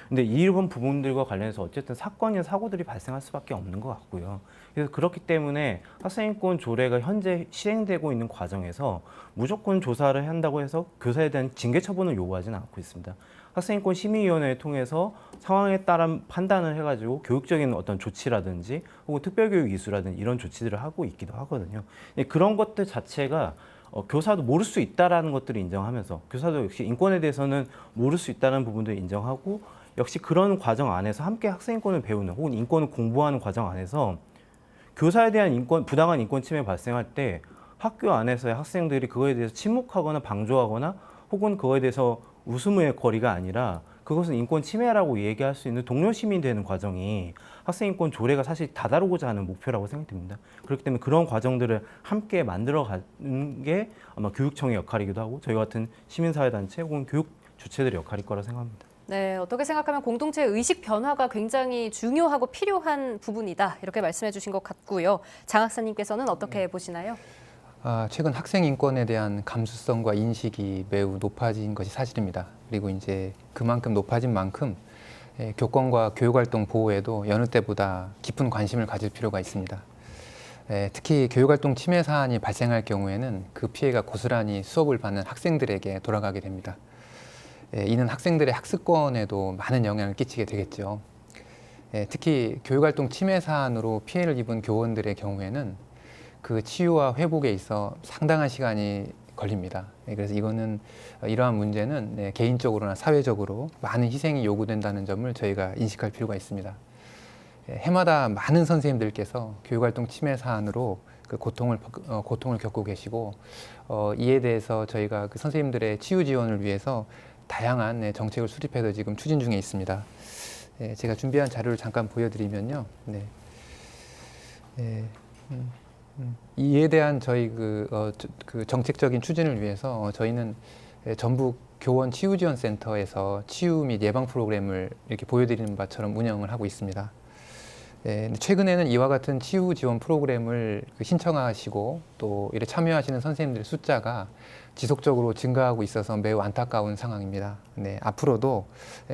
근데 이런 부분들과 관련해서 어쨌든 사건이나 사고들이 발생할 수밖에 없는 것 같고요. 그래서 그렇기 때문에 학생인권 조례가 현재 시행되고 있는 과정에서 무조건 조사를 한다고 해서 교사에 대한 징계 처분을 요구하지는 않고 있습니다. 학생인권 심의위원회를 통해서 상황에 따른 판단을 해가지고 교육적인 어떤 조치라든지 혹은 특별교육 이수라든지 이런 조치들을 하고 있기도 하거든요. 그런 것들 자체가 교사도 모를 수 있다라는 것들을 인정하면서 교사도 역시 인권에 대해서는 모를 수 있다는 부분들을 인정하고 역시 그런 과정 안에서 함께 학생인권을 배우는 혹은 인권을 공부하는 과정 안에서 교사에 대한 인권, 부당한 인권 침해 발생할 때 학교 안에서의 학생들이 그거에 대해서 침묵하거나 방조하거나 혹은 그거에 대해서 웃음의 거리가 아니라 그것은 인권 침해라고 얘기할 수 있는 동료 시민이 되는 과정이 학생인권 조례가 사실 다다루고자 하는 목표라고 생각됩니다. 그렇기 때문에 그런 과정들을 함께 만들어가는 게 아마 교육청의 역할이기도 하고 저희 같은 시민사회단체 혹은 교육 주체들의 역할일 거라 생각합니다. 네, 어떻게 생각하면 공동체의 의식 변화가 굉장히 중요하고 필요한 부분이다 이렇게 말씀해 주신 것 같고요. 장 학사님께서는 어떻게 보시나요? 최근 학생 인권에 대한 감수성과 인식이 매우 높아진 것이 사실입니다. 그리고 이제 그만큼 높아진 만큼 교권과 교육활동 보호에도 여느 때보다 깊은 관심을 가질 필요가 있습니다. 특히 교육활동 침해 사안이 발생할 경우에는 그 피해가 고스란히 수업을 받는 학생들에게 돌아가게 됩니다. 이는 학생들의 학습권에도 많은 영향을 끼치게 되겠죠. 특히 교육활동 침해 사안으로 피해를 입은 교원들의 경우에는 그 치유와 회복에 있어 상당한 시간이 걸립니다. 그래서 이거는 이러한 문제는 개인적으로나 사회적으로 많은 희생이 요구된다는 점을 저희가 인식할 필요가 있습니다. 해마다 많은 선생님들께서 교육활동 침해 사안으로 그 고통을 겪고 계시고 이에 대해서 저희가 그 선생님들의 치유 지원을 위해서 다양한 정책을 수립해서 지금 추진 중에 있습니다. 제가 준비한 자료를 잠깐 보여드리면요. 이에 대한 저희 그 정책적인 추진을 위해서 저희는 전북 교원 치유지원센터에서 치유 및 예방 프로그램을 이렇게 보여드리는 바처럼 운영을 하고 있습니다. 최근에는 이와 같은 치유 지원 프로그램을 신청하시고 또 이렇게 참여하시는 선생님들의 숫자가 지속적으로 증가하고 있어서 매우 안타까운 상황입니다. 앞으로도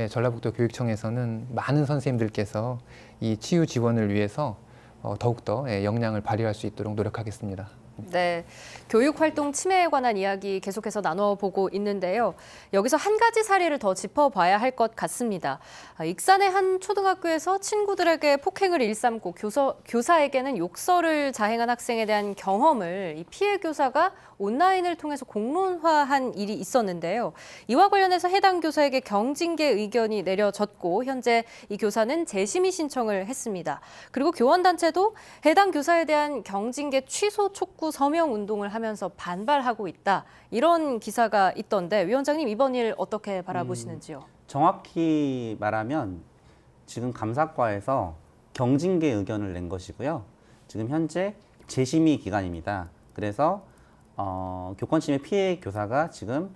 전라북도 교육청에서는 많은 선생님들께서 이 치유 지원을 위해서 더욱더 역량을 발휘할 수 있도록 노력하겠습니다. 네, 교육활동 침해에 관한 이야기 계속해서 나눠보고 있는데요. 여기서 한 가지 사례를 더 짚어봐야 할 것 같습니다. 익산의 한 초등학교에서 친구들에게 폭행을 일삼고 교사에게는 욕설을 자행한 학생에 대한 경험을 이 피해 교사가 온라인을 통해서 공론화한 일이 있었는데요. 이와 관련해서 해당 교사에게 경징계 의견이 내려졌고 현재 이 교사는 재심의 신청을 했습니다. 그리고 교원단체도 해당 교사에 대한 경징계 취소 촉구 서명 운동을 하면서 반발하고 있다. 이런 기사가 있던데 위원장님 이번 일 어떻게 바라보시는지요? 정확히 말하면 지금 감사과에서 경징계 의견을 낸 것이고요. 지금 현재 재심의 기간입니다. 그래서 교권침해 피해 교사가 지금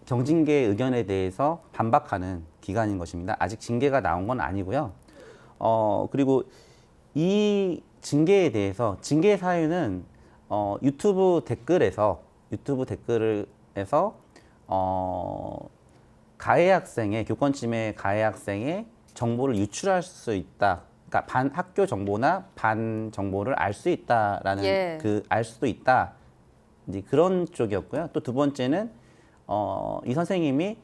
경징계 의견에 대해서 반박하는 기간인 것입니다. 아직 징계가 나온 건 아니고요. 그리고 이 징계에 대해서 징계 사유는 유튜브 댓글에서 가해 학생의 교권침해 가해 학생의 정보를 유출할 수 있다. 그러니까 반 학교 정보나 반 정보를 알 수 있다라는 알 수도 있다. 이제 그런 쪽이었고요. 또 두 번째는 이 선생님이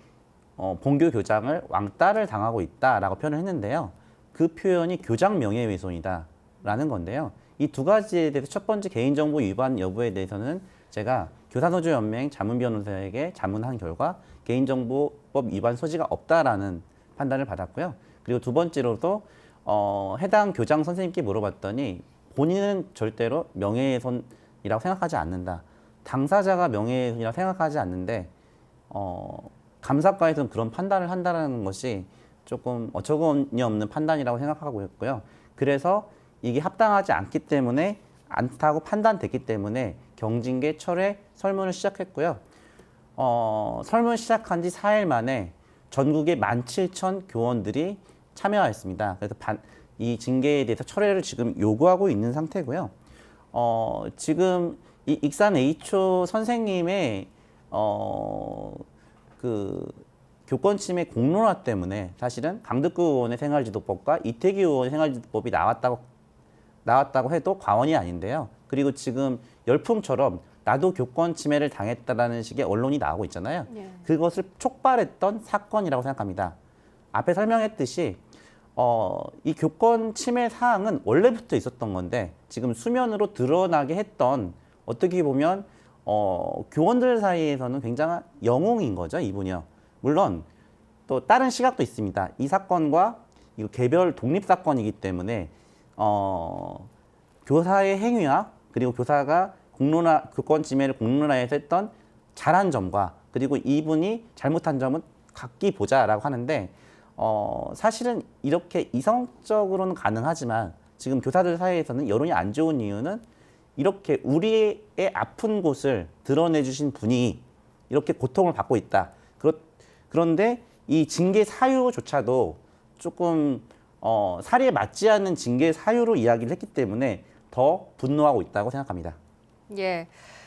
본교 교장을 왕따를 당하고 있다라고 표현을 했는데요. 그 표현이 교장 명예훼손이다라는 건데요. 이 두 가지에 대해서 첫 번째 개인정보 위반 여부에 대해서는 제가 교사노조연맹 자문변호사에게 자문한 결과 개인정보법 위반 소지가 없다라는 판단을 받았고요. 그리고 두 번째로도 해당 교장 선생님께 물어봤더니 본인은 절대로 명예훼손이라고 생각하지 않는다. 당사자가 명예훼손이라고 생각하지 않는데 감사과에서는 그런 판단을 한다는 것이 조금 어처구니 없는 판단이라고 생각하고 있고요. 그래서 이게 합당하지 않다고 판단됐기 때문에 경징계 철회 설문을 시작했고요. 설문 시작한 지 4일 만에 전국의 17,000 교원들이 참여했습니다. 그래서 이 징계에 대해서 철회를 지금 요구하고 있는 상태고요. 지금 이 익산 H초 선생님의 그 교권침해 공론화 때문에 사실은 강덕구 의원의 생활지도법과 이태기 의원의 생활지도법이 나왔다고 해도 과언이 아닌데요. 그리고 지금 열풍처럼 나도 교권침해를 당했다라는 식의 언론이 나오고 있잖아요. 그것을 촉발했던 사건이라고 생각합니다. 앞에 설명했듯이 이 교권침해 사항은 원래부터 있었던 건데 지금 수면으로 드러나게 했던 어떻게 보면 교원들 사이에서는 굉장한 영웅인 거죠, 이분이요. 물론 또 다른 시각도 있습니다. 이 사건과 이거 개별 독립 사건이기 때문에 교사의 행위와 그리고 교사가 교권침해를 공론화해서 했던 잘한 점과 그리고 이분이 잘못한 점은 각기 보자라고 하는데 사실은 이렇게 이성적으로는 가능하지만 지금 교사들 사이에서는 여론이 안 좋은 이유는 이렇게 우리의 아픈 곳을 드러내 주신 분이 이렇게 고통을 받고 있다. 그런데 이 징계 사유조차도 조금 사리에 맞지 않는 징계 사유로 이야기를 했기 때문에 더 분노하고 있다고 생각합니다. 예.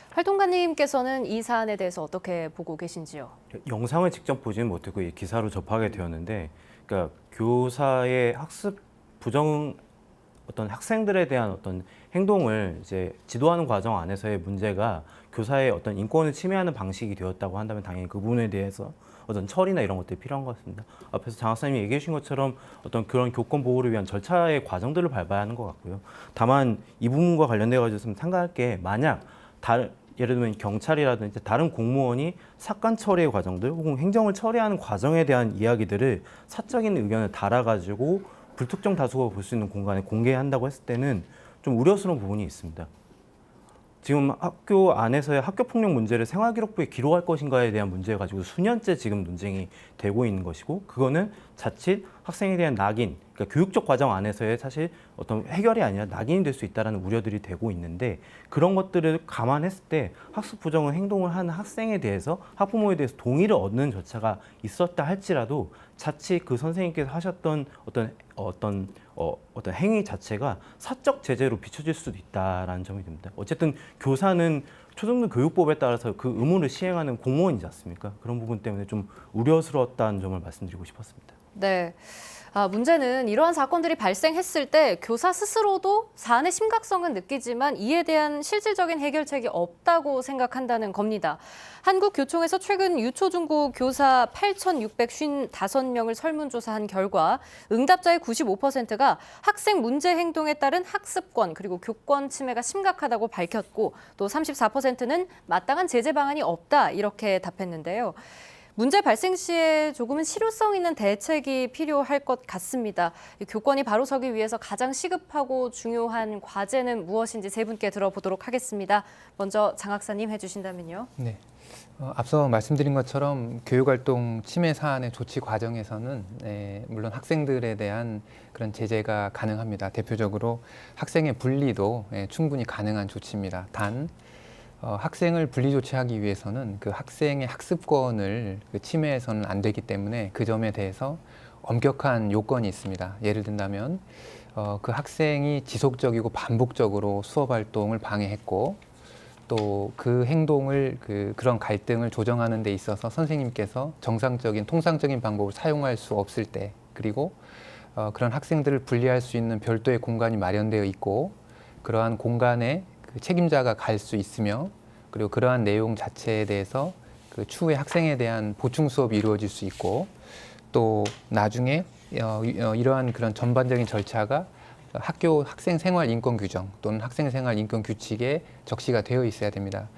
활동가님께서는 이 사안에 대해서 어떻게 보고 계신지요? 영상을 직접 보지는 못했고 이 기사로 접하게 되었는데, 그러니까 교사의 학습 부정 어떤 학생들에 대한 어떤 행동을 이제 지도하는 과정 안에서의 문제가 교사의 어떤 인권을 침해하는 방식이 되었다고 한다면 당연히 그 부분에 대해서 어떤 처리나 이런 것들이 필요한 것 같습니다. 앞에서 장 학사님이 얘기해 주신 것처럼 어떤 그런 교권 보호를 위한 절차의 과정들을 밟아야 하는 것 같고요. 다만 이 부분과 관련돼 가지고 좀 생각할 게 만약 예를 들면 경찰이라든지 다른 공무원이 사건 처리의 과정들 혹은 행정을 처리하는 과정에 대한 이야기들을 사적인 의견을 달아가지고 불특정 다수가 볼 수 있는 공간에 공개한다고 했을 때는 좀 우려스러운 부분이 있습니다. 지금 학교 안에서의 학교폭력 문제를 생활기록부에 기록할 것인가에 대한 문제 가지고 수년째 지금 논쟁이 되고 있는 것이고 그거는 자칫 학생에 대한 낙인, 그러니까 교육적 과정 안에서의 사실 어떤 해결이 아니라 낙인이 될 수 있다는 우려들이 되고 있는데 그런 것들을 감안했을 때 학습 부정의 행동을 하는 학생에 대해서 학부모에 대해서 동의를 얻는 절차가 있었다 할지라도 자칫 그 선생님께서 하셨던 어떤 행위 자체가 사적 제재로 비춰질 수도 있다라는 점이 듭니다. 어쨌든 교사는 초등부 교육법에 따라서 그 의무를 시행하는 공무원이지 않습니까? 그런 부분 때문에 좀 우려스러웠다는 점을 말씀드리고 싶었습니다. 네. 문제는 이러한 사건들이 발생했을 때 교사 스스로도 사안의 심각성은 느끼지만 이에 대한 실질적인 해결책이 없다고 생각한다는 겁니다. 한국교총에서 최근 유초중고 교사 8,655명을 설문조사한 결과 응답자의 95%가 학생 문제 행동에 따른 학습권 그리고 교권 침해가 심각하다고 밝혔고 또 34%는 마땅한 제재 방안이 없다 이렇게 답했는데요. 문제 발생 시에 조금은 실효성 있는 대책이 필요할 것 같습니다. 교권이 바로 서기 위해서 가장 시급하고 중요한 과제는 무엇인지 세 분께 들어보도록 하겠습니다. 먼저 장 학사님 해주신다면요. 네. 앞서 말씀드린 것처럼 교육활동 침해 사안의 조치 과정에서는 물론 학생들에 대한 그런 제재가 가능합니다. 대표적으로 학생의 분리도 충분히 가능한 조치입니다. 단 학생을 분리 조치하기 위해서는 그 학생의 학습권을 침해해서는 안 되기 때문에 그 점에 대해서 엄격한 요건이 있습니다. 예를 든다면 그 학생이 지속적이고 반복적으로 수업 활동을 방해했고 또 그 행동을 그런 갈등을 조정하는 데 있어서 선생님께서 정상적인 통상적인 방법을 사용할 수 없을 때 그리고 그런 학생들을 분리할 수 있는 별도의 공간이 마련되어 있고 그러한 공간에 그 책임자가 갈 수 있으며 그리고 그러한 내용 자체에 대해서 그 추후에 학생에 대한 보충 수업이 이루어질 수 있고 또 나중에 이러한 그런 전반적인 절차가 학교 학생 생활 인권 규정 또는 학생 생활 인권 규칙에 적시가 되어 있어야 됩니다.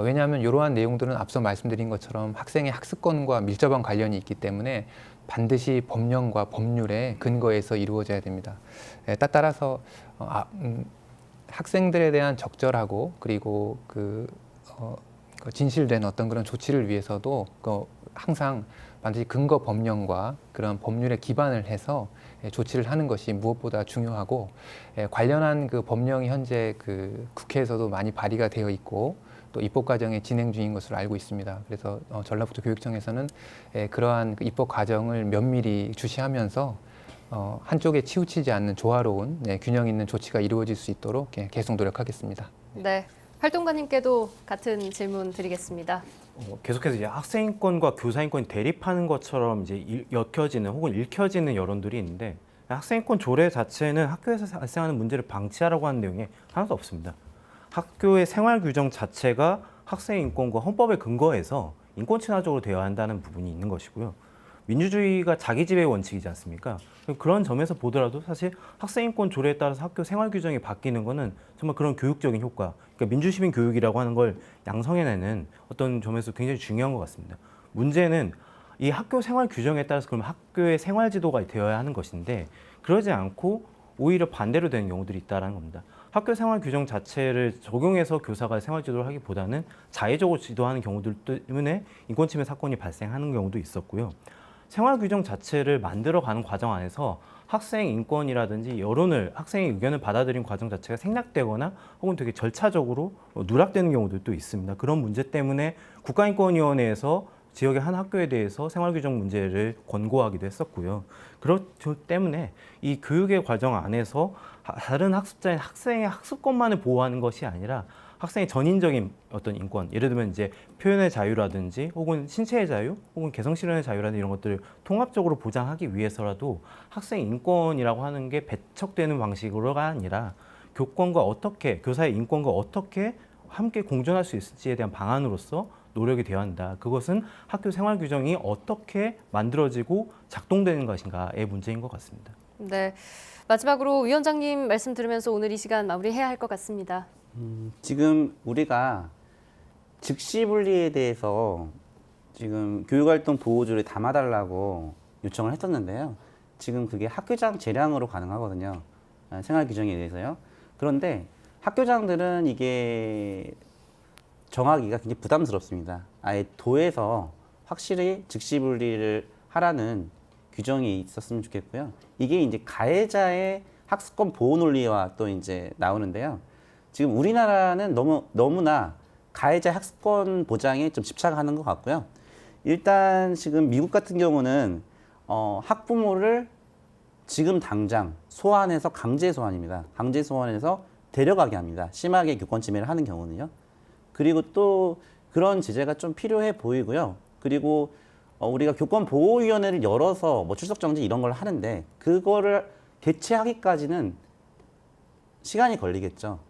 왜냐하면 이러한 내용들은 앞서 말씀드린 것처럼 학생의 학습권과 밀접한 관련이 있기 때문에 반드시 법령과 법률에 근거해서 이루어져야 됩니다. 따라서 학생들에 대한 적절하고 그리고 진실된 어떤 그런 조치를 위해서도 항상 반드시 근거 법령과 그런 법률에 기반을 해서 조치를 하는 것이 무엇보다 중요하고 관련한 그 법령이 현재 그 국회에서도 많이 발의가 되어 있고 또 입법 과정에 진행 중인 것으로 알고 있습니다. 그래서 전라북도 교육청에서는 그러한 그 입법 과정을 면밀히 주시하면서 한쪽에 치우치지 않는 조화로운 균형 있는 조치가 이루어질 수 있도록 계속 노력하겠습니다. 네, 활동가님께도 같은 질문 드리겠습니다. 계속해서 이제 학생인권과 교사인권이 대립하는 것처럼 이제 엮여지는 혹은 읽혀지는 여론들이 있는데 학생인권 조례 자체는 학교에서 발생하는 문제를 방치하라고 하는 내용이 하나도 없습니다. 학교의 생활 규정 자체가 학생의 인권과 헌법에 근거해서 인권 친화적으로 되어야 한다는 부분이 있는 것이고요. 민주주의가 자기 지배의 원칙이지 않습니까? 그런 점에서 보더라도 사실 학생인권 조례에 따라서 학교 생활 규정이 바뀌는 것은 정말 그런 교육적인 효과, 그러니까 민주시민 교육이라고 하는 걸 양성해내는 어떤 점에서 굉장히 중요한 것 같습니다. 문제는 이 학교 생활 규정에 따라서 그러면 학교의 생활 지도가 되어야 하는 것인데 그러지 않고 오히려 반대로 되는 경우들이 있다는 겁니다. 학교 생활 규정 자체를 적용해서 교사가 생활 지도를 하기보다는 자의적으로 지도하는 경우들 때문에 인권 침해 사건이 발생하는 경우도 있었고요. 생활 규정 자체를 만들어가는 과정 안에서 학생 인권이라든지 여론을 학생의 의견을 받아들인 과정 자체가 생략되거나 혹은 되게 절차적으로 누락되는 경우들도 있습니다. 그런 문제 때문에 국가인권위원회에서 지역의 한 학교에 대해서 생활 규정 문제를 권고하기도 했었고요. 그렇기 때문에 이 교육의 과정 안에서 다른 학습자인 학생의 학습권만을 보호하는 것이 아니라 학생의 전인적인 어떤 인권, 예를 들면 이제 표현의 자유라든지 혹은 신체의 자유, 혹은 개성 실현의 자유라든지 이런 것들을 통합적으로 보장하기 위해서라도 학생 인권이라고 하는 게 배척되는 방식으로가 아니라 교권과 어떻게, 교사의 인권과 어떻게 함께 공존할 수 있을지에 대한 방안으로서 노력이 되어야 한다. 그것은 학교 생활 규정이 어떻게 만들어지고 작동되는 것인가의 문제인 것 같습니다. 네. 마지막으로 위원장님 말씀 들으면서 오늘 이 시간 마무리해야 할 것 같습니다. 지금 우리가 즉시 분리에 대해서 지금 교육활동 보호조례에 담아달라고 요청을 했었는데요. 지금 그게 학교장 재량으로 가능하거든요. 생활 규정에 대해서요. 그런데 학교장들은 이게 정하기가 굉장히 부담스럽습니다. 아예 도에서 확실히 즉시 분리를 하라는 규정이 있었으면 좋겠고요. 이게 이제 가해자의 학습권 보호 논리와 또 이제 나오는데요. 지금 우리나라는 너무나 가해자 학습권 보장에 좀 집착하는 것 같고요. 일단 지금 미국 같은 경우는 학부모를 지금 당장 소환해서 강제 소환입니다. 강제 소환해서 데려가게 합니다. 심하게 교권 침해를 하는 경우는요. 그리고 또 그런 제재가 좀 필요해 보이고요. 그리고 우리가 교권보호위원회를 열어서 뭐 출석 정지 이런 걸 하는데 그거를 개최하기까지는 시간이 걸리겠죠.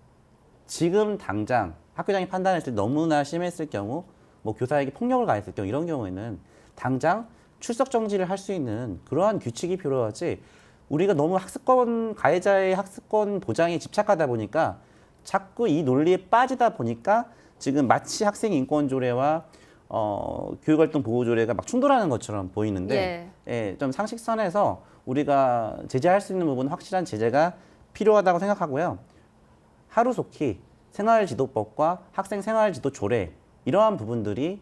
지금 당장 학교장이 판단했을 때 너무나 심했을 경우, 뭐 교사에게 폭력을 가했을 경우 이런 경우에는 당장 출석 정지를 할 수 있는 그러한 규칙이 필요하지. 우리가 너무 가해자의 학습권 보장에 집착하다 보니까 자꾸 이 논리에 빠지다 보니까 지금 마치 학생인권조례와 교육활동 보호조례가 막 충돌하는 것처럼 보이는데 좀 상식선에서 우리가 제재할 수 있는 부분은 확실한 제재가 필요하다고 생각하고요. 하루속히 생활지도법과 학생생활지도조례 이러한 부분들이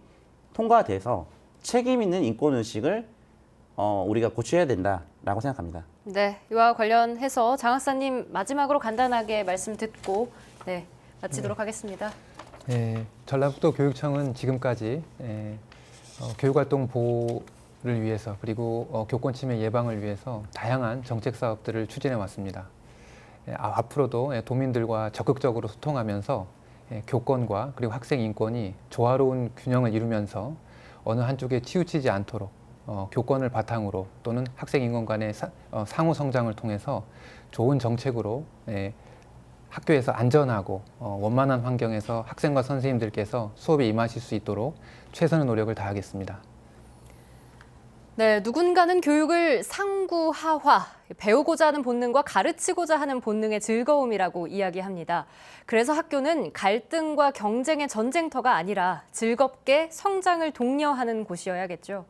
통과돼서 책임 있는 인권의식을 우리가 고쳐야 된다라고 생각합니다. 네, 이와 관련해서 장 학사님 마지막으로 간단하게 말씀 듣고 마치도록 하겠습니다. 전라북도 교육청은 지금까지 교육활동 보호를 위해서 그리고 교권 침해 예방을 위해서 다양한 정책 사업들을 추진해 왔습니다. 앞으로도 도민들과 적극적으로 소통하면서 교권과 그리고 학생 인권이 조화로운 균형을 이루면서 어느 한쪽에 치우치지 않도록 교권을 바탕으로 또는 학생 인권 간의 상호 성장을 통해서 좋은 정책으로 학교에서 안전하고 원만한 환경에서 학생과 선생님들께서 수업에 임하실 수 있도록 최선의 노력을 다하겠습니다. 네, 누군가는 교육을 상구하화, 배우고자 하는 본능과 가르치고자 하는 본능의 즐거움이라고 이야기합니다. 그래서 학교는 갈등과 경쟁의 전쟁터가 아니라 즐겁게 성장을 독려하는 곳이어야겠죠.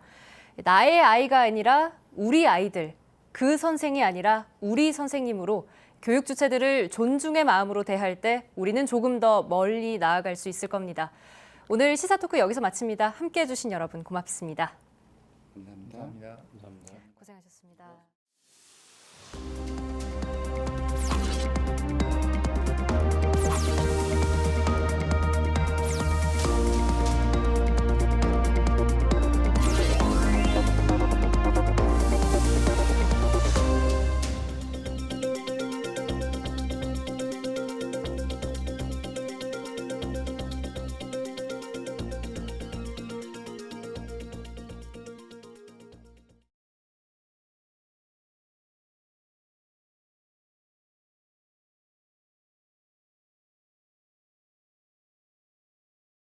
나의 아이가 아니라 우리 아이들, 그 선생이 아니라 우리 선생님으로 교육 주체들을 존중의 마음으로 대할 때 우리는 조금 더 멀리 나아갈 수 있을 겁니다. 오늘 시사토크 여기서 마칩니다. 함께해 주신 여러분 고맙습니다. 감사합니다. 고생하셨습니다.